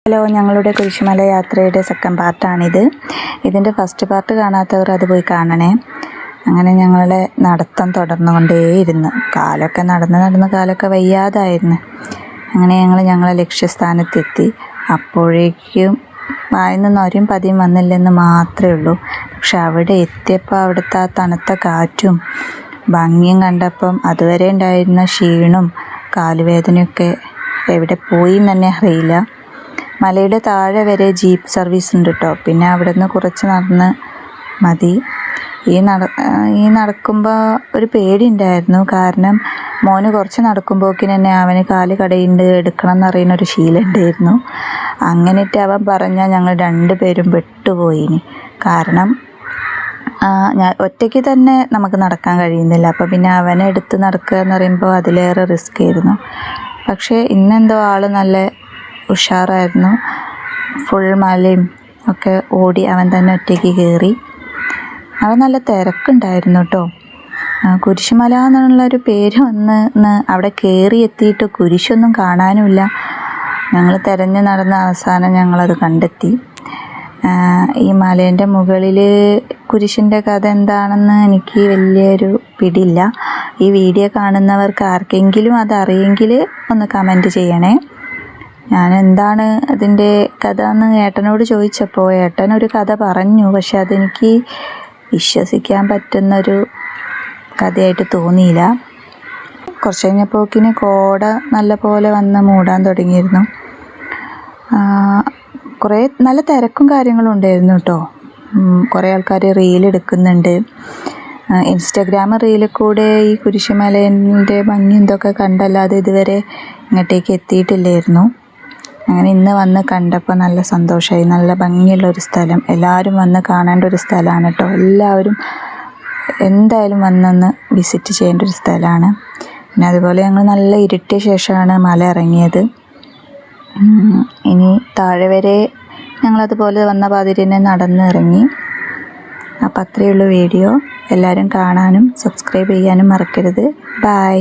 Hello, ഞങ്ങളുടെ കുരിശുമല യാത്രയുടെ second പാർട്ടാണിത്. ഇതിൻ്റെ ഫസ്റ്റ് പാർട്ട് കാണാത്തവർ അത് പോയി കാണണേ. അങ്ങനെ ഞങ്ങളുടെ നടത്തം തുടർന്നുകൊണ്ടേയിരുന്നു. കാലൊക്കെ നടന്ന് കാലൊക്കെ വയ്യാതായിരുന്നു. അങ്ങനെ ഞങ്ങളെ ലക്ഷ്യസ്ഥാനത്തെത്തി. അപ്പോഴേക്കും വായിൽ നിന്ന് ഒരും പതിയും വന്നില്ലെന്ന് മാത്രമേ ഉള്ളൂ. പക്ഷെ അവിടെ എത്തിയപ്പോൾ അവിടുത്തെ ആ തണുത്ത കാറ്റും ഭംഗിയും കണ്ടപ്പം അതുവരെ ഉണ്ടായിരുന്ന ക്ഷീണവും കാലുവേദനയൊക്കെ എവിടെ പോയി എന്ന് തന്നെ അറിയില്ല. മലയുടെ താഴെ വരെ ജീപ്പ് സർവീസ് ഉണ്ട് കേട്ടോ. പിന്നെ അവിടെ നിന്ന് കുറച്ച് നടന്ന് മതി. ഈ നടക്കുമ്പോൾ ഒരു പേടി ഉണ്ടായിരുന്നു. കാരണം മോന് കുറച്ച് നടക്കുമ്പോഴേക്കിന് തന്നെ അവന് കാല് കടയുണ്ട്, എടുക്കണം എന്നറിയുന്ന ഒരു ശീലം ഉണ്ടായിരുന്നു. അങ്ങനെയിട്ട് അവൻ പറഞ്ഞാൽ ഞങ്ങൾ രണ്ടുപേരും പെട്ടുപോയിനി. കാരണം ഞാൻ ഒറ്റയ്ക്ക് തന്നെ നമുക്ക് നടക്കാൻ കഴിയുന്നില്ല. അപ്പോൾ പിന്നെ അവനെ എടുത്ത് നടക്കുക എന്ന് പറയുമ്പോൾ അതിലേറെ റിസ്ക് ആയിരുന്നു. പക്ഷേ ഇന്നെന്തോ ആൾ നല്ല ഉഷാറായിരുന്നു. ഫുൾ മലയും ഒക്കെ ഓടി അവൻ തന്നെ ഒറ്റയ്ക്ക് കയറി. അവൻ നല്ല തിരക്കുണ്ടായിരുന്നു കേട്ടോ. കുരിശുമല എന്നുള്ളൊരു പേര് വന്ന് അവിടെ കയറി എത്തിയിട്ട് കുരിശൊന്നും കാണാനുമില്ല. ഞങ്ങൾ തിരഞ്ഞു നടന്ന അവസാനം ഞങ്ങളത് കണ്ടെത്തി. ഈ മലേൻ്റെ മുകളിൽ കുരിശിൻ്റെ കഥ എന്താണെന്ന് എനിക്ക് വലിയൊരു പിടിയില്ല. ഈ വീഡിയോ കാണുന്നവർക്ക് ആർക്കെങ്കിലും അതറിയെങ്കിൽ ഒന്ന് കമൻറ്റ് ചെയ്യണേ. ഞാൻ എന്താണ് അതിൻ്റെ കഥ എന്ന് ഏട്ടനോട് ചോദിച്ചപ്പോൾ ഏട്ടനൊരു കഥ പറഞ്ഞു. പക്ഷെ അതെനിക്ക് വിശ്വസിക്കാൻ പറ്റുന്നൊരു കഥയായിട്ട് തോന്നിയില്ല. കുറച്ച് കഴിഞ്ഞപ്പോക്കിന് കോട നല്ല പോലെ വന്ന് മൂടാൻ തുടങ്ങിയിരുന്നു. കുറേ നല്ല തിരക്കും കാര്യങ്ങളും ഉണ്ടായിരുന്നു കേട്ടോ. കുറേ ആൾക്കാർ റീലെടുക്കുന്നുണ്ട്. ഇൻസ്റ്റഗ്രാം റീലിൽ കൂടെ ഈ കുരിശുമലേൻ്റെ ഭംഗി എന്തൊക്കെ കണ്ടല്ലാതെ ഇതുവരെ ഇങ്ങോട്ടേക്ക് എത്തിയിട്ടില്ലായിരുന്നു. അങ്ങനെ ഇന്ന് വന്ന് കണ്ടപ്പോൾ നല്ല സന്തോഷമായി. നല്ല ഭംഗിയുള്ളൊരു സ്ഥലം, എല്ലാവരും വന്ന് കാണേണ്ട ഒരു സ്ഥലമാണ് കേട്ടോ. എല്ലാവരും എന്തായാലും വന്നൊന്ന് വിസിറ്റ് ചെയ്യേണ്ട ഒരു സ്ഥലമാണ്. പിന്നെ അതുപോലെ ഞങ്ങൾ നല്ല ഇരുട്ടിയ ശേഷമാണ് മല ഇറങ്ങിയത്. ഇനി താഴെ വരെ ഞങ്ങളതുപോലെ വന്ന പാതിരിനെ നടന്ന് ഇറങ്ങി. അപ്പോൾ അത്രയേ ഉള്ളൂ വീഡിയോ. എല്ലാവരും കാണാനും സബ്സ്ക്രൈബ് ചെയ്യാനും മറക്കരുത്. ബൈ.